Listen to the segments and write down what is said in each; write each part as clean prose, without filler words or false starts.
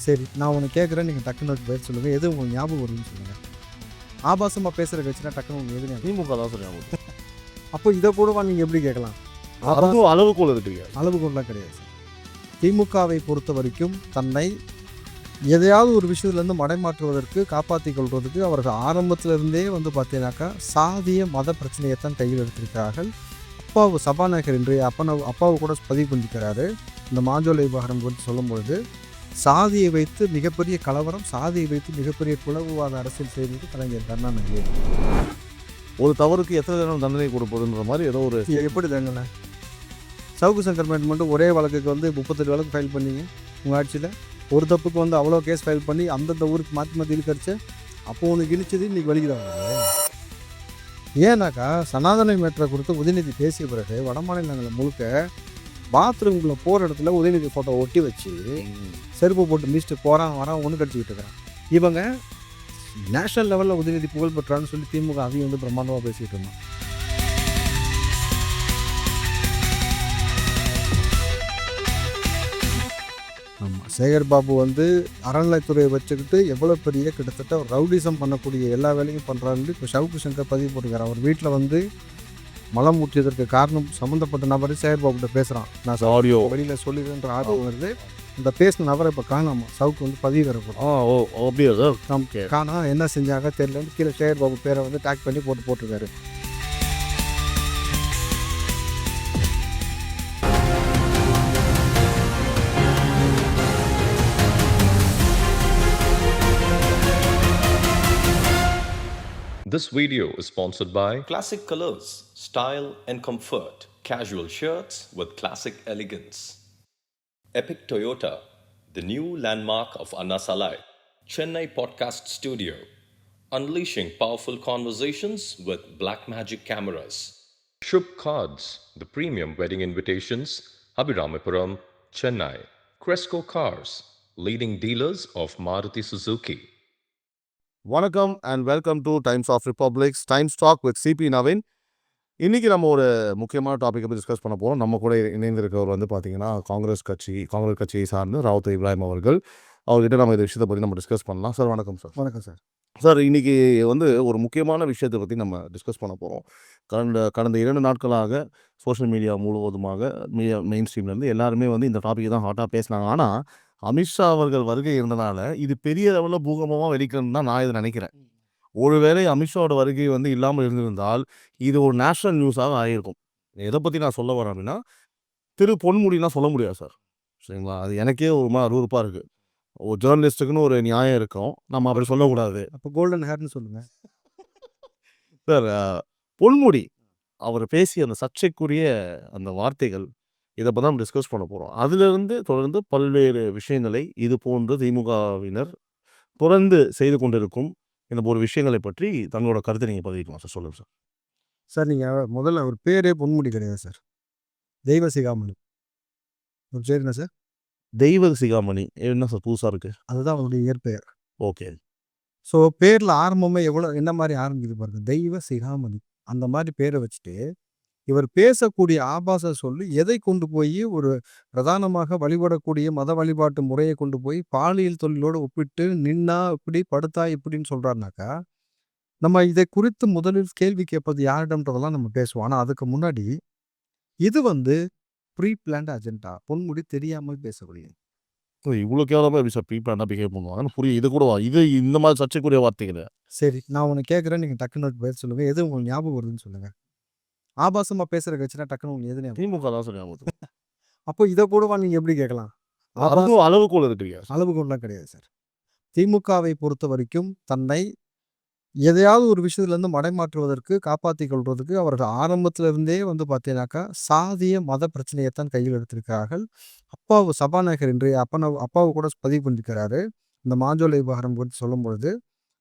சரி, நான் ஒன்று கேட்குறேன், நீங்கள் டக்குன்னு அதுக்கு பதில் சொல்லுங்கள். எது உங்களுக்கு ஞாபகம் வருதுன்னு சொல்லுங்கள். ஆபாசமாக பேசுகிற கட்சினா டக்குன்னு உங்களுக்கு எது ஞாபகம்? திமுக தான் சொல்லுவாங்க. அப்போ இதை கூடவா நீங்கள் எப்படி கேட்கலாம்? அதுவும் அளவுகோல் இருக்கு. அளவுகோல்லாம் கிடையாது சார். திமுகவை பொறுத்த வரைக்கும் தன்னை எதையாவது ஒரு விஷயத்துலேருந்து மடைமாற்றுவதற்கு காப்பாற்றிக் கொள்வதற்கு அவர்கள் ஆரம்பத்திலிருந்தே வந்து பார்த்தீங்கன்னாக்கா சாதிய மத பிரச்சனையைத்தான் கையில் எடுத்திருக்கிறார்கள். அப்பாவு சபாநாயகர் இன்றைய அப்பாவு கூட பதிவு பண்ணிக்கிறாரு. இந்த மாஞ்சோலை விவகாரம் குறித்து சொல்லும்பொழுது சாதியை வைத்து மிகப்பெரிய கலவரம், சாதியை வைத்து மிகப்பெரிய குளவுவாத அரசியல் செய்வது கலைஞர் கருணாநிதி. ஒரு தவறுக்கு எத்தனை தினம் தண்டனை கொடுப்பதுன்ற மாதிரி ஏதோ ஒரு எப்படி தண்டனை? சவுக்கு சங்கர் மட்டும் ஒரே வழக்குக்கு வந்து 38 வழக்கு ஃபைல் பண்ணிங்க உங்கள் ஆட்சியில். ஒரு தப்புக்கு வந்து அவ்வளோ கேஸ் ஃபைல் பண்ணி அந்தந்த ஊருக்கு மாற்றி மாற்றி இழுக்கடிச்சு அப்போ உனக்கு இழிச்சது இன்றைக்கி வலிக்கிறாங்க. ஏன்னாக்கா சனாதன மேட்டரை குறித்து உதயநிதி பேசிய பிறகு வட மாநிலங்களில் முழுக்க பாத்ரூம்குள்ளே போகிற இடத்துல உதயநிதி ஃபோட்டோ ஒட்டி வச்சு செருப்பு போட்டு மிஸ்ட்டு போகிறான் வரான் ஒன்று கடிச்சிக்கிட்டு இருக்கிறான். இவங்க நேஷனல் லெவலில் உதயநிதி புகழ் பெற்றான்னு சொல்லி திமுக அதையும் வந்து பிரம்மாண்டமாக பேசிக்கிட்டு இருந்தான். ஆமாம், சேகர் பாபு வந்து அறநிலைத்துறையை வச்சுக்கிட்டு எவ்வளோ பெரிய கிட்டத்தட்ட ஒரு ரவுடிசம் பண்ணக்கூடிய எல்லா வேலையும் பண்ணுறாருன்னு இப்போ சவுக்கு சங்கர் பதிவு போட்டுக்கிறார். அவர் வீட்டில் வந்து மலம் ஊற்றியதற்கு காரணம் சம்மந்தப்பட்ட நபர் சேகர் பாபுகிட்ட பேசுகிறான். நான் ஆடியோ வெளியில் சொல்லிடுன்ற ஆர்வம் வருது. இந்த பேசின நபரை இப்போ காணாமல் சவுக்கு வந்து பதிவு வரப்படும். காணா என்ன செஞ்சாங்க தெரியலன்னு கீழே சேகர் பாபு பேரை வந்து டேக் பண்ணி போட்டிருக்காரு. This video is sponsored by Classic Colors, Style and Comfort, Casual Shirts with Classic Elegance. Epic Toyota, the new landmark of Anna Salai, Chennai Podcast Studio, unleashing powerful conversations with Black Magic cameras. Shubh Cards, the premium wedding invitations, Abhiramapuram, Chennai. Cresco Cars, leading dealers of Maruti Suzuki. வணக்கம் and welcome to times of republics times talk with Sibi Naveen. இன்றைக்கி நம்ம ஒரு முக்கியமான டாப்பிக்கை பற்றி discuss பண்ண போகிறோம். நம்ம கூட இணைந்திருக்கவர் வந்து பார்த்திங்கன்னா காங்கிரஸ் கட்சியை சார்ந்து ராவுத் இப்ராஹிம் அவர்கள். அவர்கிட்ட நம்ம இந்த விஷயத்தை பற்றி நம்ம டிஸ்கஸ் பண்ணலாம். சார் வணக்கம். சார் வணக்கம் சார். சார் இன்றைக்கி வந்து ஒரு முக்கியமான விஷயத்தை பற்றி நம்ம டிஸ்கஸ் பண்ண போகிறோம். கடந்த 2 நாட்களாக சோஷியல் மீடியா முழுவதுமாக மெயின் ஸ்ட்ரீம்லேருந்து எல்லாருமே வந்து இந்த டாப்பிக்கை தான் ஹாட்டாக பேசினாங்க. ஆனால் அமித்ஷா அவர்கள் வருகை இருந்தனால இது பெரிய லெவலில் பூகம்பமாக வெடிக்கணும்னு தான் நான் இதை நினைக்கிறேன். ஒருவேளை அமித்ஷாவோட வருகை வந்து இல்லாமல் இருந்திருந்தால் இது ஒரு நேஷனல் நியூஸாக ஆகியிருக்கும். எதை பற்றி நான் சொல்ல வரேன் அப்படின்னா, திரு பொன்முடிலாம் சொல்ல முடியாது சார், சரிங்களா? அது எனக்கே ஒரு மாதிரி அருவருப்பாக இருக்குது. ஒரு ஜேர்னலிஸ்ட்டுக்குன்னு ஒரு நியாயம் இருக்கும், நம்ம அப்படி சொல்லக்கூடாது. அப்போ கோல்டன் ஹேர்னு சொல்லுங்கள் சார். பொன்முடி அவர் பேசிய அந்த சர்ச்சைக்குரிய அந்த வார்த்தைகள், இதை பற்றி நம்ம டிஸ்கஸ் பண்ண போகிறோம். அதிலிருந்து தொடர்ந்து பல்வேறு விஷயங்களை இது போன்று திமுகவினர் தொடர்ந்து செய்து கொண்டிருக்கும் இந்த ஒரு விஷயங்களை பற்றி தங்களோட கருத்தை நீங்கள் பதிவிக்கலாம் சார். சொல்லுங்கள் சார். சார், நீங்கள் முதல்ல அவர் பேரே பொன்முடி கிடையாது சார், தெய்வ சிகாமணி. ஒரு பேர் என்ன சார்? தெய்வ சிகாமணி. என்ன சார் புதுசாக இருக்குது? அதுதான் அவருடைய இயற்பெயர். ஓகே. ஸோ பேரில் ஆரம்பமே என்ன மாதிரி ஆரம்பிக்குது பாருங்க, தெய்வ சிகாமணி. அந்த மாதிரி பேரை வச்சுட்டு இவர் பேசக்கூடிய ஆபாச சொல்லி எதை கொண்டு போய் ஒரு பிரதானமாக வழிபடக்கூடிய மத வழிபாட்டு முறையை கொண்டு போய் பாலியல் தொழிலோடு ஒப்பிட்டு நின்னா இப்படி படுத்தா இப்படின்னு சொல்கிறாருனாக்கா, நம்ம இதை குறித்து முதலில் கேள்வி கேட்பது யாரிடம்ன்றதெல்லாம் நம்ம பேசுவோம். ஆனால் அதுக்கு முன்னாடி இது வந்து ப்ரீ பிளான்ட் அஜெண்டா. பொன்முடி தெரியாமல் பேசக்கூடிய இவ்வளோ கேவலமாக எப்படி சார் ப்ரீ பிளானாக பிஹேவ் பண்ணுவாங்க? புரியும். இது கூட இது இந்த மாதிரி சர்ச்சைக்குரிய வார்த்தைகள். சரி, நான் ஒன்று கேட்குறேன், நீங்கள் டக்குன்னு பதில் சொல்லுங்கள். எது உங்களுக்கு ஞாபகம் வருதுன்னு சொல்லுங்கள். ஆபாசமாக பேசுகிற கட்சினா டக்குன்னு உங்களுக்கு எது ஞாபகம்? திமுக தான் சொல்லுவாங்க. அப்போ இதை கூடவா நீங்கள் எப்படி கேட்கலாம்? அதுவும் அளவுகோல் இருக்கு. அளவுகோல்லாம் கிடையாது சார். திமுகவை பொறுத்த வரைக்கும் தன்னை எதையாவது ஒரு விஷயத்துலேருந்து மடைமாற்றுவதற்கு காப்பாற்றிக் கொள்வதற்கு அவர்கள் ஆரம்பத்திலிருந்தே வந்து பார்த்தீங்கன்னாக்கா சாதிய மத பிரச்சனையைத்தான் கையில் எடுத்திருக்கிறார்கள். சபாநாயகர் இன்றைய அப்பாவு கூட பதிவு பண்ணியிருக்கிறாரு. இந்த மாஞ்சோலை விவகாரம் குறித்து சொல்லும்பொழுது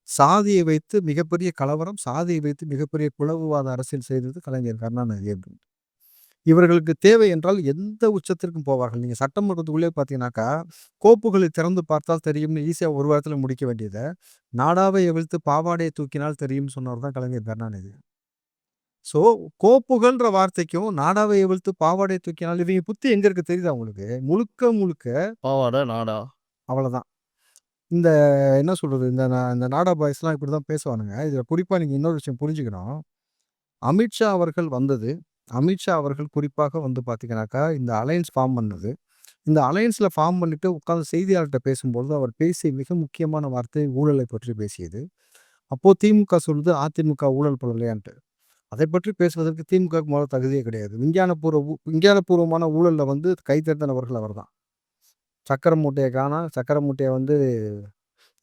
சாதியை வைத்து மிகப்பெரிய கலவரம், சாதியை வைத்து மிகப்பெரிய குளவுவாத அரசியல் செய்தது கலைஞர் கருணாநிதி. இவர்களுக்கு தேவை என்றால் எந்த உச்சத்திற்கும் போவார்கள். நீங்கள் சட்டமன்றத்துக்குள்ளே பார்த்தீங்கன்னாக்கா கோப்புகளை திறந்து பார்த்தால் தெரியும்னு ஈஸியாக ஒரு வாரத்தில் முடிக்க வேண்டியதை நாடாவை எவிழ்த்து பாவாடையை தூக்கினால் தெரியும்னு சொன்னவர் தான் கலைஞர் கருணாநிதி. ஸோ கோப்புகள்ன்ற வார்த்தைக்கும் நாடாவை எவிழ்த்து பாவாடையை தூக்கினால் இவங்க புத்தி எங்கே இருக்கு தெரியுதா உங்களுக்கு? முழுக்க முழுக்க பாவாடை நாடா, அவ்வளோதான். இந்த என்ன சொல்றது? இந்த நாடா பாய்ஸ்லாம் இப்படிதான் பேசுவானுங்க. இதுல குறிப்பா நீங்க இன்னொரு விஷயம் புரிஞ்சுக்கணும். அமித்ஷா அவர்கள் வந்தது. அமித்ஷா அவர்கள் குறிப்பாக வந்து பார்த்தீங்கன்னாக்கா, இந்த அலையன்ஸ் ஃபார்ம் பண்ணது. இந்த அலையன்ஸ்ல ஃபார்ம் பண்ணிட்டு உட்கார்ந்து செய்தியாளர்ட்ட பேசும்பொழுது, அவர் பேசிய மிக முக்கியமான வார்த்தை ஊழலை பற்றி பேசியது. அப்போ திமுக சொல்லுது, அதிமுக ஊழல் பண்ணலையான்ட்டு. அதை பற்றி பேசுவதற்கு திமுகவுக்கு முதல்ல தகுதியே கிடையாது. விஞ்ஞானபூர்வமான ஊழல்ல வந்து கை தேர்ந்த நபர்கள் அவர்தான். சக்கர மூட்டைய காணோம். சக்கர மூட்டைய வந்து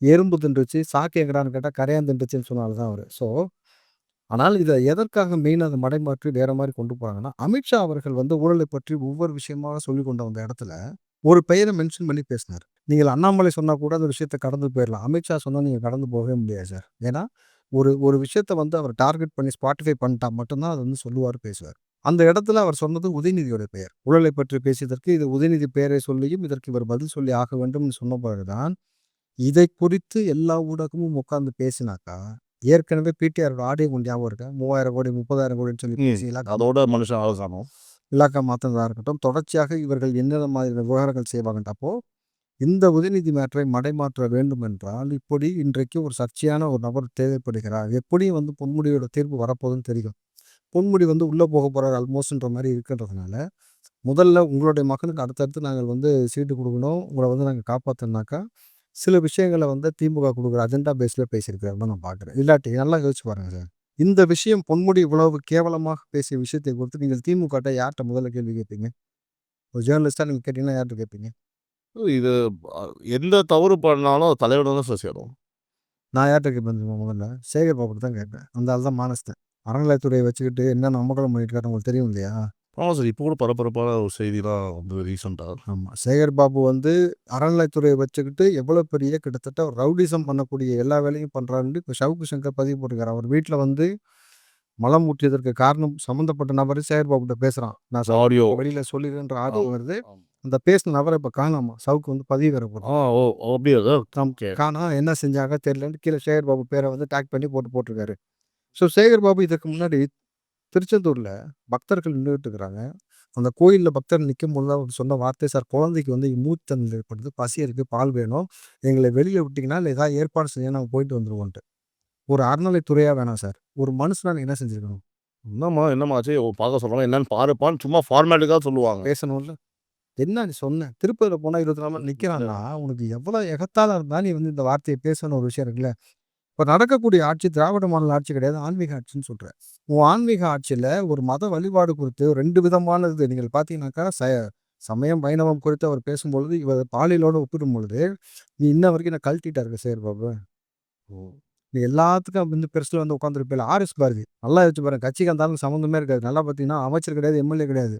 எறும்பு தின்றுச்சு. சாக்கு எங்கடான்னு கேட்டா கரையான் தின்றுச்சுன்னு சொன்ன ஆளு தான் அவரு. ஆனால் இத எதற்காக மெயினா அத மடைமாற்றி வேற மாரி கொண்டு போறாங்கன்னா, அமித்ஷா அவர்கள் வந்து ஊழலை பற்றி ஒவ்வொரு விஷயமாக சொல்லிக் கொண்டு வந்த இடத்துல, ஒரு பெயர மென்ஷன் பண்ணி பேசினாரு. நீங்கள் அண்ணாமலை சொன்னா கூட அந்த விஷயத்த கடந்து போயிரலாம். அமித்ஷா சொன்னா நீங்க கடந்து போகவே முடியாது சார். ஏன்னா, ஒரு ஒரு விஷயத்த வந்து அவர் டார்கெட் பண்ணி ஸ்பாட்டிஃபை பண்ணிட்டா மட்டும் தான் அத வந்து சொல்லுவாரு, பேசுவாரு. அந்த இடத்துல அவர் சொன்னது உதயநிதியோட பெயர். ஊழலை பற்றி பேசியதற்கு இது உதயநிதி பெயரை சொல்லியும், இதற்கு இவர் பதில் சொல்லி ஆக வேண்டும்னு சொன்ன பிறகு தான், இதை குறித்து எல்லா ஊடகமும் உட்கார்ந்து பேசினாக்கா, ஏற்கனவே பிடிஆரோட ஆடியோ உங்களுக்கு ஞாபகம் இருக்கா? 3000 கோடி, 30,000 கோடின்னு சொல்லி பேசி அதோட மனுஷன் அவசானம். இலாக்கா மாத்துனதா இருக்கட்டும், தொடர்ச்சியாக இவர்கள் என்னென்ன மாதிரியான விவகாரங்கள் செய்வாங்கன்ட்டு. அப்போ இந்த உதயநிதி மேட்டரை மடைமாற்ற வேண்டும் என்றால், இப்படி இன்றைக்கு ஒரு சர்ச்சையான ஒரு நபர் தேவைப்படுகிறார். எப்படியும் வந்து பொன்முடியோட தீர்ப்பு வரப்போகுதுன்னு தெரியும். பொன்முடி வந்து உள்ள போக போறார் ஆல்மோஸ்ட்ன்ற மாரி இருக்குன்றதுனால, முதல்ல உங்களுடைய மகனுக்கு அடுத்தடுத்து நாங்கள் வந்து சீட்டு குடுக்கணும். உங்கள வந்து நாங்க காப்பாத்தணும்னாக்கா, சில விஷயங்கள வந்து திமுக குடுக்குற அஜெண்டா பேஸ்ல பேசியிருக்கிறாருன்னு தான் நான் பார்க்குறேன். இல்லாட்டி நல்லா யோசிச்சு பாருங்க சார். இந்த விஷயம் பொன்முடி இவ்வளவு கேவலமாக பேசிய விஷயத்தை குறித்து நீங்கள் திமுகட்ட யார்ட்ட முதல்ல கேள்வி கேட்பீங்க? ஒரு ஜேர்னலிஸ்ட்டா நீங்க கேட்டீங்கன்னா யார்ட்ட கேட்பீங்க? இது அ எந்த தவறு பண்ணாலும் தலைவன தான் சார் சேரும். நான் யார்ட்ட கேட்பேன் தெரியுமா முதல்ல? சேகர் பாபுட்ட தான் கேட்பேன். அந்த ஆள் தான் மானஸ்தன். அறநிலையத்துறைய வச்சுக்கிட்டு என்னென்ன அமர்க்களம் பண்ணிட்டு இருக்காருன்னு உங்களுக்கு தெரியும் இல்லையா? ஆமா சார். இப்போ கூட பரபரப்பான ஒரு செய்திலாம் வந்து ரீசென்ட்டா. ஆமா. சேகர் பாபு வந்து அறநிலையத்துறைய வச்சுக்கிட்டு எவ்வளோ பெரிய கிட்டத்தட்ட ஒரு ரவுடிசம் பண்ணக்கூடிய எல்லா வேலையும் பண்றாருன்னு இப்ப சவுக்கு சங்கர் பதிவு போட்டிருக்காரு. அவர் வீட்ல வந்து மலம் ஊற்றியதற்கு காரணம் சம்மந்தப்பட்ட நபரு சேகர் பாபுட்ட பேசுறான். நான் ஆடியோ. வெளியில சொல்லிடுறேன்ற ஆடியோ ஆமா. வருது. ஆமா. அந்த பேசின நபர இப்ப காணோமா. சவுக்கு வந்து பதிவு வேற ஆ போட்டிருக்கான். ஓ! அப்படியா சார்? ஓகே. காணோம். என்ன செஞ்சாங்க தெரியலன்ட்டு கீழ சேகர் பாபு பேர வந்து டேக் பண்ணி போட்டிருக்காரு. சேகர் பாபு இதற்கு முன்னாடி திருச்செந்தூர்ல பக்தர்கள் நின்னுட்டு இருக்கிறாங்க. அந்த கோயில்ல பக்தர் நிக்கும்போது அவர் சொன்ன வார்த்தை, "சார் குழந்தைக்கு வந்து மூச்சுத்திணறல் ஏற்படுது. பசி இருக்கு. பால் வேணும். எங்கள வெளியில விட்டீங்கன்னா, இல்ல ஏதாவது ஏற்பாடு செய்யுங்க. நாங்க போயிட்டு வந்துருவோன்ட்டு." ஒரு அறநிலைத்துறையா வேணாம் சார். ஒரு மனுஷனா நீங்க என்ன செஞ்சிருக்கணும்? என்னம்மா ஆச்சு? பார்க்க சொல்றாங்க. என்னன்னு பாருப்பான்னு சும்மா ஃபார்மாலிட்டிக்காக சொல்லுவாங்க. பேசணும்ல. என்ன நீ சொன்ன? திருப்பதில போனா 24 மணி நிக்கிறான்னா, உனக்கு எவ்வளோ எகத்தாளம் இருந்தா நீ வந்து இந்த வார்த்தைய பேசணும்னு ஒரு விஷயம் இருக்குல்ல. இப்ப நடக்கக்கூடிய ஆட்சி திராவிட மாடல் ஆட்சி கிடையாது. ஆன்மீக ஆட்சின்னு சொல்ற. உன் ஆன்மீக ஆட்சியில ஒரு மத வழிபாடு குறித்து 2 விதமானது நீங்கள் பார்த்தீங்கன்னாக்கா, சமயம், வைணவம் குறித்து அவர் பேசும்பொழுது, இவர் பாலியலோட ஒப்பிடும்பொழுது, நீ இன்ன வரைக்கும் என்ன கழட்டிட்டா இருக்க சேகர் பாபு. ம். நீ எல்லாத்துக்கும் வந்து பெருசுல வந்து உட்காந்துருப்பேல. ஆர்எஸ் பாரதி. நல்லா யோசிச்சு பாருங்க. கட்சிக்கு அந்த ஆளுக்கு சம்மந்தமே இருக்காது. நல்லா பார்த்தீங்கன்னா, அமைச்சர் கிடையாது, எம்எல்ஏ கிடையாது.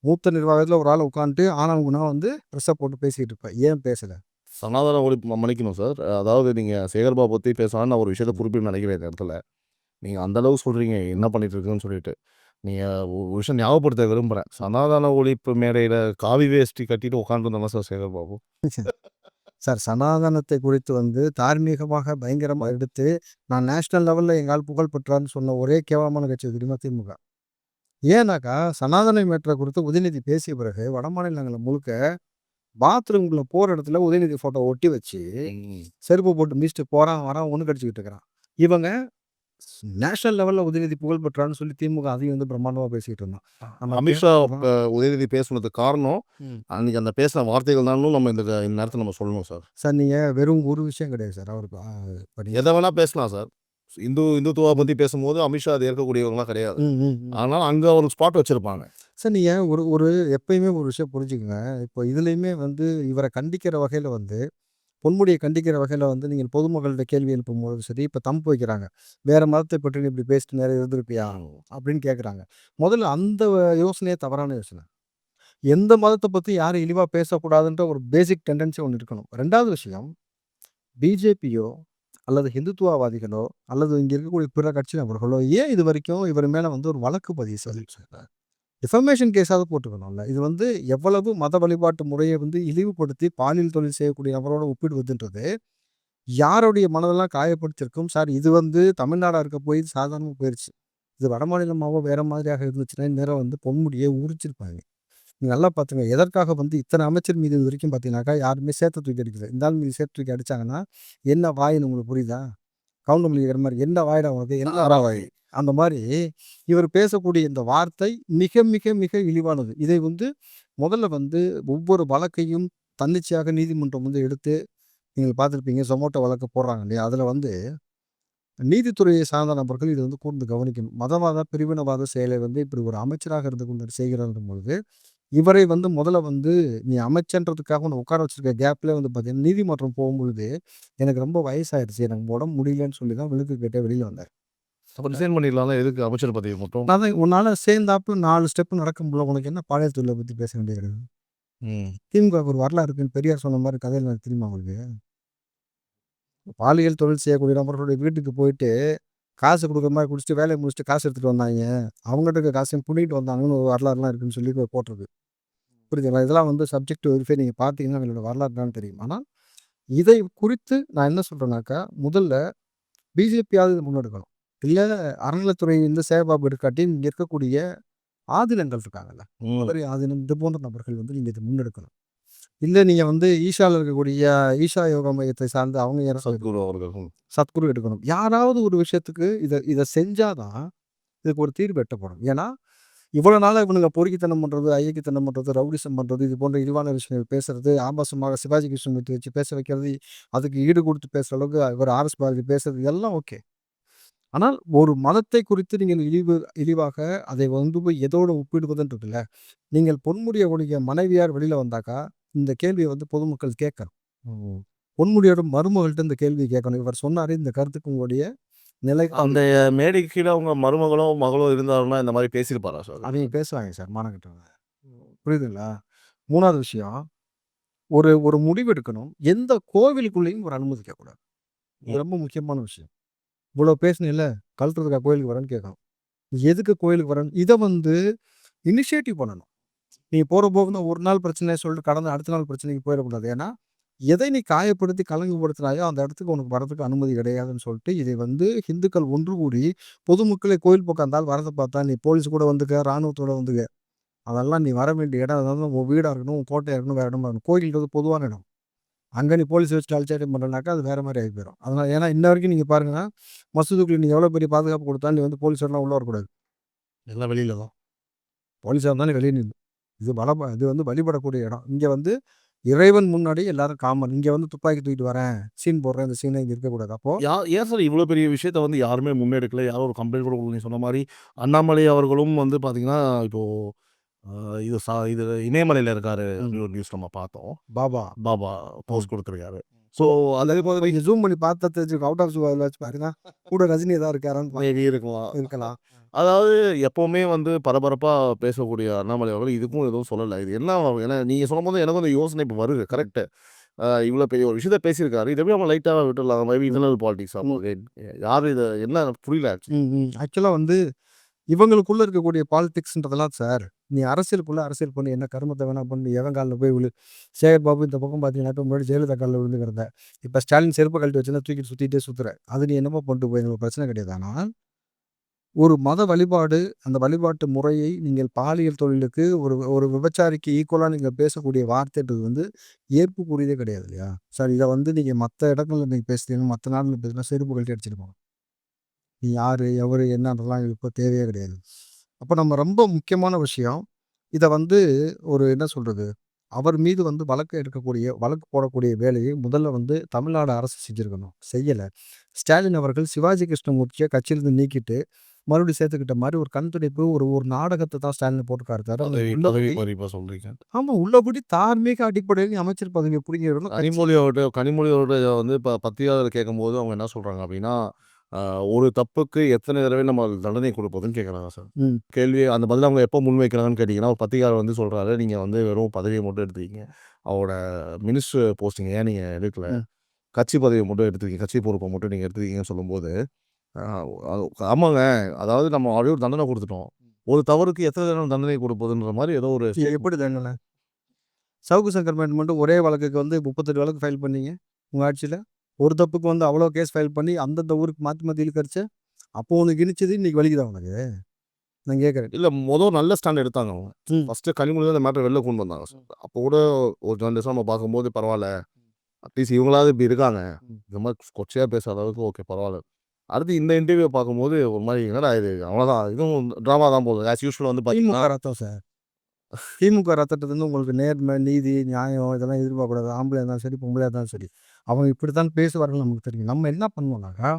மூத்த நிர்வாகத்தில ஒரு ஆள் உட்காந்துட்டு ஆனா ஊனா வந்து ட்ரெஸ்ஸ போட்டு பேசிட்டு இருப்ப. ஏன் பேசல? சனாதன ஒழிப்பு மன்னிக்கணும் சார். அதாவது நீங்க சேகர்பாபு பத்தி பேசலாம்னு நான் ஒரு விஷயத்த குறிப்பிட்டு நினைக்கிறேன் இந்த இடத்துல. நீங்க அந்த அளவுக்கு சொல்றீங்க, என்ன பண்ணிட்டு இருக்குன்னு சொல்லிட்டு. நீங்க ஒரு விஷயம் ஞாபகப்படுத்த விரும்புறேன். சனாதன ஒழிப்பு மேடையில காவி வேஷ்டி கட்டிட்டு உட்காந்துருந்தவன் சார் சேகர்பாபு. சார் சனாதனத்தை குறித்து வந்து தார்மீகமாக பயங்கரமா எடுத்து, நான் நேஷனல் லெவல்ல எங்க ஆள் புகழ் பெற்றார்ன்னு சொன்ன ஒரே கேவலமான கட்சி எது தெரியுமா? திமுக. ஏன்னாக்கா, சனாதன மேட்டர குறித்து உதயநிதி பேசிய பிறகு, வடமாநிலங்கள்ல முழுக்க பாத்ரூம்குள்ள போற இடத்துல உதயநிதி ஃபோட்டோ ஒட்டி வச்சு, ம். செருப்பு போட்டு மிதிச்சுட்டு போறான், வரான், ஒண்ணு கடிச்சுக்கிட்டு இருக்கிறான். இவங்க நேஷனல் லெவல்ல உதயநிதி புகழ் பெற்றார்ன்னு சொல்லி திமுக அதையும் வந்து பிரம்மாண்டமா பேசிக்கிட்டு இருந்தான். நம்ம அமித்ஷா உதயநிதி பேசுனதுக்கு காரணம், ம். அன்னைக்கு அந்த பேசின வார்த்தைகள் தான்னும் நம்ம இந்த நேரத்துல நம்ம சொல்லணும் சார். சார் நீங்க வெறும் ஒரு விஷயம் கிடையாது சார். அவருக்கு இப்ப நீங்க எத வேணா பேசலாம் சார். இந்துத்துவா பத்தி பேசும்போது அமித்ஷா அது ஏற்கக்கூடியவங்கலாம் கிடையாது. ம், ம், ம். ஆனால அங்க ஒரு ஸ்பாட் வச்சிருப்பாங்க. சார் நீங்க ஒரு ஒரு எப்பயுமே ஒரு விஷயம் புரிஞ்சுக்கங்க. இப்போ இதுலயுமே வந்து இவர கண்டிக்கிற வகையில வந்து பொன்முடிய கண்டிக்கிற வகையில வந்து நீங்க பொதுமக்கள்ட்ட கேள்வி எழுப்பும்போது சரி, இப்ப தம்பு வைக்கிறாங்க. "வேற மதத்தை பற்றி நீ இப்படி பேசிட்டு நேரம் இருந்திருப்பியா?" ம். அப்படின்னு கேட்குறாங்க. முதல்ல அந்த யோசனையே தவறான யோசனை. எந்த மதத்த பத்தி யாரும் இழிவா பேசக்கூடாதுன்ற ஒரு பேசிக் டெண்டன்சி ஒண்ணு இருக்கணும். 2வது விஷயம், பிஜேபியோ அல்லது ஹிந்துத்துவவாதிகளோ அல்லது இங்க இருக்கக்கூடிய பிற கட்சி நபர்களோ ஏன் இதுவரைக்கும் இவர் மேல வந்து ஒரு வழக்கு பதிவு செய்யல? டிஃபமேஷன் கேஸாவது போட்டுக்கணும்ல. இது வந்து எவ்வளவு மத வழிபாட்டு முறைய வந்து இழிவுபடுத்தி பாலியல் தொழில் செய்யக்கூடிய நபரோட ஒப்பிடுவதுன்றது, யாருடைய மனதெல்லாம் காயப்படுத்தியிருக்கும். சார் இது வந்து தமிழ்நாடா இருக்க போய் சாதாரணமா போயிருச்சு. இது வடமாநிலமாவோ வேற மாதிரியாக இருந்துச்சுன்னா, இந்நேரம் வந்து பொன்முடிய உரிச்சிருப்பாங்க. நீங்க நல்லா பார்த்துங்க. எதற்காக வந்து இத்தனை அமைச்சர் மீது இதுவரைக்கும் பார்த்தீங்கன்னாக்கா, யாருமே சேத்த தூக்கி அடிக்கல. இந்த ஆள் மீது சேத்த தூக்கி அடிச்சாங்கன்னா, என்ன வாயின்னு உங்களுக்கு புரியுதா? கவுண்டமணி கேட்கிற மாரி, "என்ன வாய்டா உனக்கு? என்ன அறவாய்?" அந்த மாரி இவர் பேசக்கூடிய இந்த வார்த்தை மிக, மிக, மிக இழிவானது. இதை வந்து முதல்ல வந்து ஒவ்வொரு வழக்கையும் தன்னிச்சையாக நீதிமன்றம் வந்து எடுத்து நீங்கள் பார்த்துருப்பீங்க. Zomato வழக்கு போடுறாங்க இல்லையா? அதில வந்து நீதித்துறையை சார்ந்த நபர்கள் இதை வந்து கூர்ந்து கவனிக்கணும். மதவாத, பிரிவினவாத செயலை வந்து இப்படி ஒரு அமைச்சராக இருந்து கொண்டு செய்கிறார்ங்கும் பொழுது, இவரை வந்து முதல்ல வந்து நீ அமைச்சர்ன்றதுக்காக உன்ன உட்கார வச்சிருக்க கேப்ல வந்து பார்த்தீங்கன்னா, நீதிமன்றம் போகும்பொழுது, எனக்கு ரொம்ப வயசாயிருச்சு. எனக்கு உடம்பு முடியலன்னு சொல்லி தான் விலக்கு கேட்டே வெளியில வந்தார். அப்ப ரிசைன் பண்ணிடலாம்ல. எதுக்கு அமைச்சர் பதவி மட்டும்? அதான் உன்னால சேர்ந்தாப்புல 4 ஸ்டெப் நடக்க முடியல. உனக்கு என்ன பாலியல் தொழிலை பத்தி பேச வேண்டியது? ம். திமுகவுக்கு ஒரு வரலாறு இருக்குன்னு பெரியார் சொன்ன மாரி கதையில எனக்கு தெரியுமா உங்களுக்கு? பாலியல் தொழில் செய்யக்கூடிய நபர்களுடைய வீட்டுக்கு போயிட்டு, காசு குடுக்குற மாரி குடிச்சிட்டு வேலைய முடிச்சுட்டு காசு எடுத்துட்டு வந்தாய்ங்க. அவங்ககிட்ட இருக்க காசையும் புடுங்கிட்டு வந்தாங்கன்னு ஒரு வரலாறுலாம் இருக்குன்னு சொல்லி போட்டிருக்கு. புரியுதுங்களா? இதெல்லாம் வந்து சப்ஜெக்ட் வெரிஃபை நீங்க பார்த்தீங்கன்னா, எங்களோட வரலாறு என்னன்னு தெரியும். ஆனா, இதை குறித்து நான் என்ன சொல்றேன்னாக்கா, முதல்ல பிஜேபியாவது இத முன்னெடுக்கணும். இல்ல அறநிலைத்துறை வந்து சேகர்பாபு எடுக்காட்டி, இங்க இருக்கக்கூடிய ஆதீனங்கள் இருக்காங்கல்ல. ம். மதுரை ஆதீனம் இது போன்ற நபர்கள் வந்து நீங்க இத முன்னெடுக்கணும். இல்ல நீங்க வந்து ஈஷால இருக்கக்கூடிய ஈஷா யோகா மையத்தை சார்ந்த அவங்க யாராவது சத்குரு அவர்கள். சத்குரு எடுக்கணும். யாராவது ஒரு விஷயத்துக்கு இத இத செஞ்சா தான் இதுக்கு ஒரு தீர்வு எட்டப்படும். ஏன்னா, இவ்வளோ நாளா இவனுங்க பொறுக்கித்தனம் பண்றது, அயோக்கியத்தனம் பண்றது, ரவுடிசம் பண்றது, இது போன்ற இழிவான விஷயங்கள் பேசுறது, ஆபாசமாக சிவாஜி கிருஷ்ணமூர்த்தி வச்சு பேச வைக்கிறது, அதுக்கு ஈடு குடுத்து பேசுற அளவுக்கு இவர் ஆர்.எஸ். பாரதி பேசுறது இதெல்லாம் ஓகே. ஆனால் ஒரு மதத்தை குறித்து நீங்கள் இழிவாக அதை வந்து போய் எதோடு ஒப்பிடுவதுன்னு இருக்குல்ல. நீங்கள் பொன்முடியுடைய மனைவியார் வெளியில வந்தாக்கா, இந்த கேள்விய வந்து பொதுமக்கள் கேட்கணும். ம். பொன்முடியோட மருமகள்ட்ட இந்த கேள்விய கேட்கணும். இவர் சொன்னாரு, இந்த கருத்துக்கு உங்களுடைய நிலை அந்த மேடைக்கு கீழ அவங்க மருமகளோ, மகளோ இருந்தாருன்னா இந்த மாரி பேசியிருப்பாரா சார்? அவைங்க பேசுவாங்க சார் மானங்கெட்டவங்க. புரியுதுங்களா? 3வது விஷயம், ஒரு ஒரு முடிவு எடுக்கணும். எந்த கோவிலுக்குள்ளேயும் ஒரு அனுமதி கேட்கக்கூடாது. இது ரொம்ப முக்கியமான விஷயம். இவ்வளோ பேசினேல்ல, கழட்டுறதுக்கா கோயிலுக்கு வரேன்னு கேட்கணும். எதுக்கு கோயிலுக்கு வரேன்? இத வந்து இனிஷியேட்டிவ் பண்ணணும். நீ போற போக்குல ஒரு நாள் பிரச்சனைய சொல்லிட்டு கடந்து அடுத்த நாள் பிரச்சனைக்கு போயிறக்கூடாது. ஏன்னா, எதை நீ காயப்படுத்தி கலங்கப்படுத்தினாயோ அந்த இடத்துக்கு உனக்கு வரதுக்கு அனுமதி கிடையாதுன்னு சொல்லிட்டு, இதை வந்து இந்துக்கள் ஒன்று கூடி பொதுமக்களே கோயில் பக்கம் அந்த ஆள் வரத பார்த்தா, நீ போலீஸ் கூட வந்துக்க, ராணுவத்தோட வந்துக்க. அதெல்லாம் நீ வர வேண்டிய இடம் அதாவது உன் வீடா இருக்கணும், உன் கோட்டையா இருக்கணும், வேற இடமா இருக்கணும். கோயில்ன்றது பொதுவான இடம். அங்க நீ போலீஸ் வச்சு அலட்சியம் பண்றனாக்கா, அது வேற மாரி ஆகி போயிரும். அதனால ஏன்னா இன்ன வரைக்கும் நீங்க பாருங்கன்னா, மசூதிக்குள்ள நீ எவ்வளோ பெரிய பாதுகாப்பு குடுத்தாலும், நீ வந்து போலீஸார்லாம் உள்ள வரக்கூடாது. எல்லாம் வெளியில தான். போலீஸா இருந்தாலும் வெளிய நில்லு. இது வந்து வழிபடக்கூடிய இடம். இங்க வந்து இறைவன் முன்னாடி எல்லாரும் காமன். இங்க வந்து துப்பாக்கி தூக்கிட்டு வரேன், சீன் போடுறேன், இந்த சீனே இங்க இருக்கக்கூடாது. அப்போ ஏன் சார் இவ்வளோ பெரிய விஷயத்த வந்து யாருமே முன்னெடுக்கல? யாரும் ஒரு கம்ப்ளைண்ட் கூட குடுக்கல. நீங்க சொன்ன மாரி அண்ணாமலை அவர்களும் வந்து பார்த்தீங்கன்னா, இப்போ அ இது இமயமலையில இருக்காரு. ஒரு நியூஸ் நம்ம பார்த்தோம். பாபா. பாபா ம். போஸ்ட் குடுத்துருக்காரு. ஸோ ஸோ அது அது போக நீங்க ஜூம் பண்ணி பார்த்தா தெரிஞ்சுக்கும். அவுட் ஆஃப் ஜூ அதில வச்சு பாருங்க. கூட ரஜினி ஏதாவது இருக்காரான்னு மேபி இருக்கலாம். இருக்கலாம். அதாவது எப்பவுமே வந்து பரபரப்பா பேசக்கூடிய அண்ணாமலை அவர்கள் இதுக்கும் எதுவும் சொல்லல. இது என்ன ஏன்னா நீங்க சொல்லும்போது எனக்கும் அந்த யோசனை இப்ப வருது. கரெக்ட்டு. இவ்வளோ பெரிய ஒரு விஷயத்த பேசியிருக்காரு. இத எப்படி நம்ம லைட்டா விட்டுடலாம். மேபி இன்டர்னல் பாலிடிக்ஸ் ம். யாரு இத என்ன புரியல ஆக்சுவலி. ஆக்சுவலா வந்து இவங்களுக்குள்ள இருக்கக்கூடிய பாலிடிக்ஸ்ன்றதெல்லாம் சார், நீ அரசியலுக்குள்ள அரசியல் பண்ணு. என்ன கருமத்த வேணா பண்ணு. எவன் கால்ல போய் விழு. சேகர் பாபு இந்த பக்கம் பார்த்தீங்கன்னா, இப்ப முன்னாடி ஜெயலலிதா கால்ல விழுந்து கிடந்த. இப்ப ஸ்டாலின் செருப்ப கழட்டி வச்சிருந்தா தூக்கிட்டு சுத்திட்டே சுத்துற. அது நீ என்னமோ பண்ணிட்டு போ. எங்களுக்கு பிரச்சனை கிடையாது. ஆனால் ஒரு மத வழிபாடு, அந்த வழிபாட்டு முறையை நீங்கள் பாலியல் தொழிலுக்கு ஒரு ஒரு விபச்சாரிக்கு ஈக்குவலா நீங்க பேசக்கூடிய வார்த்தைன்றது வந்து ஏற்புக்குரியதே கிடையாது இல்லையா? சார் இத வந்து நீங்க மத்த இடங்கள்ல நீங்க பேசுனீங்கன்னா, மத்த நாடுல பேசினா செருப்பு கழட்டி அடிச்சிருப்பாங்க. நீ யாரு? எவரு? என்னன்றதெல்லாம் இப்ப தேவையே கிடையாது. அப்ப நம்ம ரொம்ப முக்கியமான விஷயம், இத வந்து ஒரு என்ன சொல்றது? அவர் மீது வந்து வழக்கு போடக்கூடிய வேலையை முதல்ல வந்து தமிழ்நாடு அரசு செஞ்சிருக்கணும். செய்யல. ஸ்டாலின் அவர்கள் சிவாஜி கிருஷ்ணமூர்த்திய கட்சியிலிருந்து நீக்கிட்டு, மறுபடியும் சேர்த்துக்கிட்ட மாரி ஒரு கண் துடைப்பு ஒரு ஒரு நாடகத்த தான் ஸ்டாலின் போட்டுருக்காரு தவிர, பதவி பதவி பறிப்பா சொல்றீங்க. ஆமா உள்ளபடி தார்மீக அடிப்படையில் நீ அமைச்சர் பதவிய புடுங்கிடணும். கனிமொழியோட வந்து இப்ப பத்திரிகையாளர் கேட்கும்போது அவங்க என்ன சொல்றாங்க அப்படின்னா, அ ஒரு தப்புக்கு எத்தனை தடவை நம்ம தண்டனை குடுப்பதுன்னு கேட்குறாங்க சார். ம். கேள்வி அந்த பதில அவங்க எப்போ முன்வைக்கிறாங்கன்னு கேட்டீங்கன்னா, ஒரு பத்திரிகையாளர் வந்து சொல்றாரு, "நீங்க வந்து வெறும் பதவிய மட்டும் எடுத்துக்கீங்க. அவரோட மினிஸ்டர் போஸ்டிங் ஏன் நீங்க எடுக்கல? ம். கட்சி பதவிய மட்டும் எடுத்துக்கீங்க. கட்சி பொறுப்ப மட்டும் நீங்க எடுத்துக்கீங்கன்னு" சொல்லும்போது, அ ஆமாங்க. அதாவது நம்ம ஆல்ரெடி ஒரு தண்டனை குடுத்துட்டோம். ஒரு தவறுக்கு எத்தனை தடவ தண்டனை குடுப்பதுன்ற மாரி ஏதோ ஒரு எப்படி தண்டனை? சவுக்கு சங்கர் மட்டும் ஒரே வழக்குக்கு வந்து 38 வழக்கு ஃபைல் பண்ணீங்க, உங்க ஆட்சியில. ஒரு தப்புக்கு வந்து அவ்வளோ கேஸ் ஃபைல் பண்ணி அந்தந்த ஊருக்கு மாத்தி மாத்தி இழுக்கரிச்ச. அப்போ உனக்கு இனிச்சது இன்னைக்கு வலிக்குதா உனக்கு? நான் கேட்குறேன். இல்ல நல்ல ஸ்டாண்ட் எடுத்தாங்க அவங்க. ம். ஃபர்ஸ்ட்டு கனிமொழி தான் இந்த மேட்டர வெளில கொண்டு வந்தாங்க. அப்போ கூட ஒரு ஜர்னலிஸ்ட்டா நம்ம பார்க்கும்போது பரவால்ல. அட்லீஸ்ட் இவங்களாவது இப்படி இருக்காங்க. ம். இந்த மாரி கொச்சையா பேசாத அளவுக்கு ஓகே பரவால்ல. அடுத்து இந்த இன்டர்வியூ பார்க்கும்போது ஒரு மாரி என்னடா இது அவ்வளோதான். இதுவும் ட்ராமா தான் போகுது. ஆஸ் யூசுவல் வந்து பார்த்தீங்கன்னா திமுக ரத்தம் சார். திமுக ரத்தத்துலேருந்து உங்களுக்கு நேர்மை, நீதி, நியாயம் இதெல்லாம் எதிர்பார்க்கக்கூடாது. ஆம்பளையா இருந்தாலும் சரி, பொம்பளையா இருந்தாலும் சரி. அவங்க இப்படித்தான் பேசுவார்கள்னு நமக்கு தெரியும். நம்ம என்ன பண்ணுவோம்னாக்கா,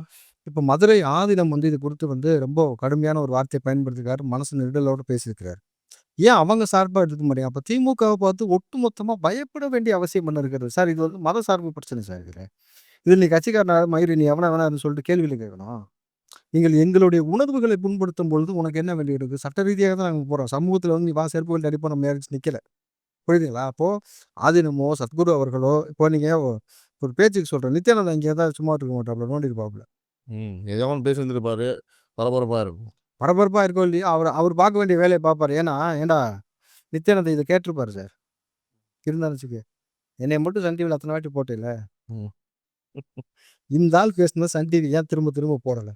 இப்ப மதுரை ஆதீனம் வந்து இது குறித்து வந்து ரொம்ப கடுமையான ஒரு வார்த்தைய பயன்படுத்தியிருக்காரு. மனசு நெருடலோட பேசியிருக்கிறாரு. ஏன் அவங்க சார்பா எடுத்துக்க மாட்டீங்க? அப்ப திமுகவ பார்த்து ஒட்டுமொத்தமா பயப்பட வேண்டிய அவசியம் என்ன இருக்கிறது? சார் இது வந்து மத சார்பு பிரச்சனை சார் இதுல. இதுல நீ கட்சிக்காரனா மயிரு நீ எவனா வேணான்னு சொல்லிட்டு கேள்வியில கேட்கணும். நீங்கள் எங்களுடைய உணர்வுகளை புண்படுத்தும் பொழுது உனக்கு என்ன வேண்டி இருக்கு? சட்ட ரீதியாக தான் நாங்க போறோம். சமூகத்துல வந்து நீ வா செருப்பு கழட்டி அடிப்போம் நம்ம யாரும் நிக்கல. புரியுதுங்களா? அப்போ ஆதீனமோ, சத்குரு அவர்களோ இப்போ நீங்க ஒரு பேச்சுக்கு சொல்றேன். நித்யானந்தா இங்க ஏதாவது சும்மா இருக்க மாட்டாப்ல, நோண்டிருப்பாப்ல. எதோ ஒண்ணு பேசி இருந்திருப்பாரு. பரபரப்பா இருக்கும். பரபரப்பா இருக்கோ இல்லையோ, அவர் பார்க்க வேண்டிய வேலைய பார்ப்பாரு. ஏன்னா, ஏன்டா நித்யானந்தா இத கேட்டுருப்பாரு சார். இருந்தாருன்னு வச்சுக்க. என்னைய மட்டும் சன் டிவில அத்தன வாட்டி போட்டேல்ல. ம். இந்த ஆள் பேசுனத சன் டிவி ஏன் திரும்ப திரும்ப போடல?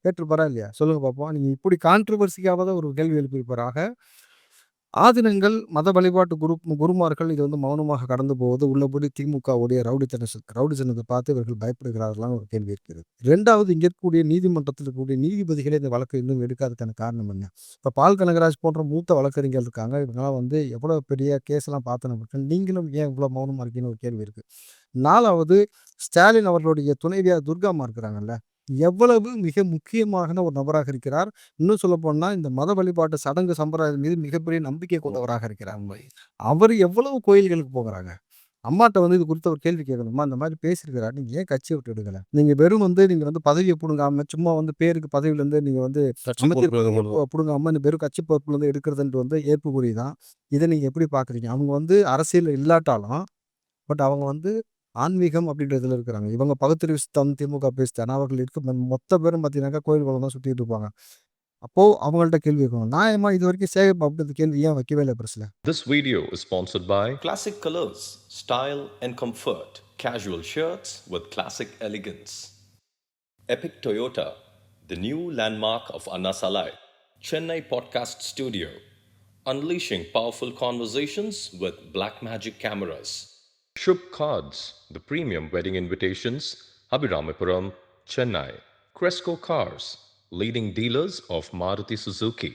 கேட்டுருப்பாரா இல்லையா? சொல்லுங்க பார்ப்போம். நீங்க இப்படி கான்ட்ரோவர்சிக்காக தான் ஒரு கேள்வி எழுப்பியிருப்பாரு. ஆக ஆதீனங்கள், மத வழிபாட்டு குருமார்கள் இது வந்து மௌனமாக கடந்து போவது உள்ளபடி திமுகவுடைய ரவுடித்தனத்த பார்த்து இவர்கள் பயப்படுகிறார்களான்னு ஒரு கேள்வி இருக்கிறது. 2வது இங்க இருக்கக்கூடிய நீதிமன்றத்தில் இருக்கக்கூடிய நீதிபதிகளே இந்த வழக்கை இன்னும் எடுக்காததுக்கான காரணம் என்ன? இப்ப பால் கனகராஜ் போன்ற மூத்த வழக்கறிஞர்கள் இருக்காங்க. இவங்கலாம் வந்து எவ்வளோ பெரிய கேஸ்லாம் பார்த்து நம்ம நீங்களும் ஏன் இவ்வளோ மௌனமா இருக்கீங்கன்னு ஒரு கேள்வி இருக்கு. 4வது ஸ்டாலின் அவர்களுடைய துணைவியார் துர்காம்மா இருக்கிறாங்கல்ல. எவ்வளவு மிக முக்கியமான ஒரு நபராக இருக்கிறார். இன்னும் சொல்லப்போனா இந்த மத வழிபாட்டு சடங்கு சம்பிரதாயம் மீது மிகப்பெரிய நம்பிக்கை கொண்டவராக இருக்கிறார். அவரு எவ்வளவு கோயில்களுக்கு போகுறாங்க. அம்மாட்ட வந்து இது குறித்த ஒரு கேள்வி கேட்கணுமா? இந்த மாரி பேசியிருக்கிறார். நீங்க ஏன் கட்சிய விட்டு எடுக்கல? நீங்க வெறும் வந்து நீங்க வந்து பதவிய புடுங்காம, சும்மா வந்து பேருக்கு பதவியிலருந்து நீங்க வந்து கட்சி அமைச்சர் பொறுப்பு பதவிய எடுக்கணும். புடுங்காம இந்த வெறும் கட்சி பொறுப்புலருந்து எடுக்கிறதுன்ட்டு வந்து ஏற்புக்குரியதான். இத நீங்க எப்படி பார்க்குறீங்க? அவங்க வந்து அரசியல்ல இல்லாட்டாலும், பட் அவங்க வந்து ஆன்மீகம் அப்படின்றதுல இருக்கிறாங்க. இவங்க பகுத்தறிவு சித்தாந்தம் திமுக பேசுது. ஆனா அவர்கள் இருக்க மொத்த பேரும் பார்த்தீங்கன்னாக்கா கோயில் குளம் தான் சுத்திட்டு இருப்பாங்க. அப்போ அவங்கள்ட்ட கேள்வி கேட்கணும். நியாயமா இதுவரைக்கும் சேகர் பாபு இந்த கேள்வி ஏன் வைக்கவே இல்ல பிரஸ்ல? This video is sponsored by Classic Colors, Style and Comfort, Casual Shirts with Classic Elegance. Epic Toyota, the new landmark of Anna Salai, Chennai Podcast Studio, unleashing powerful conversations with Black Magic cameras. Shubh Cards, the premium wedding invitations, Abhiramapuram, Chennai. Cresco Cars, leading dealers of Maruti Suzuki.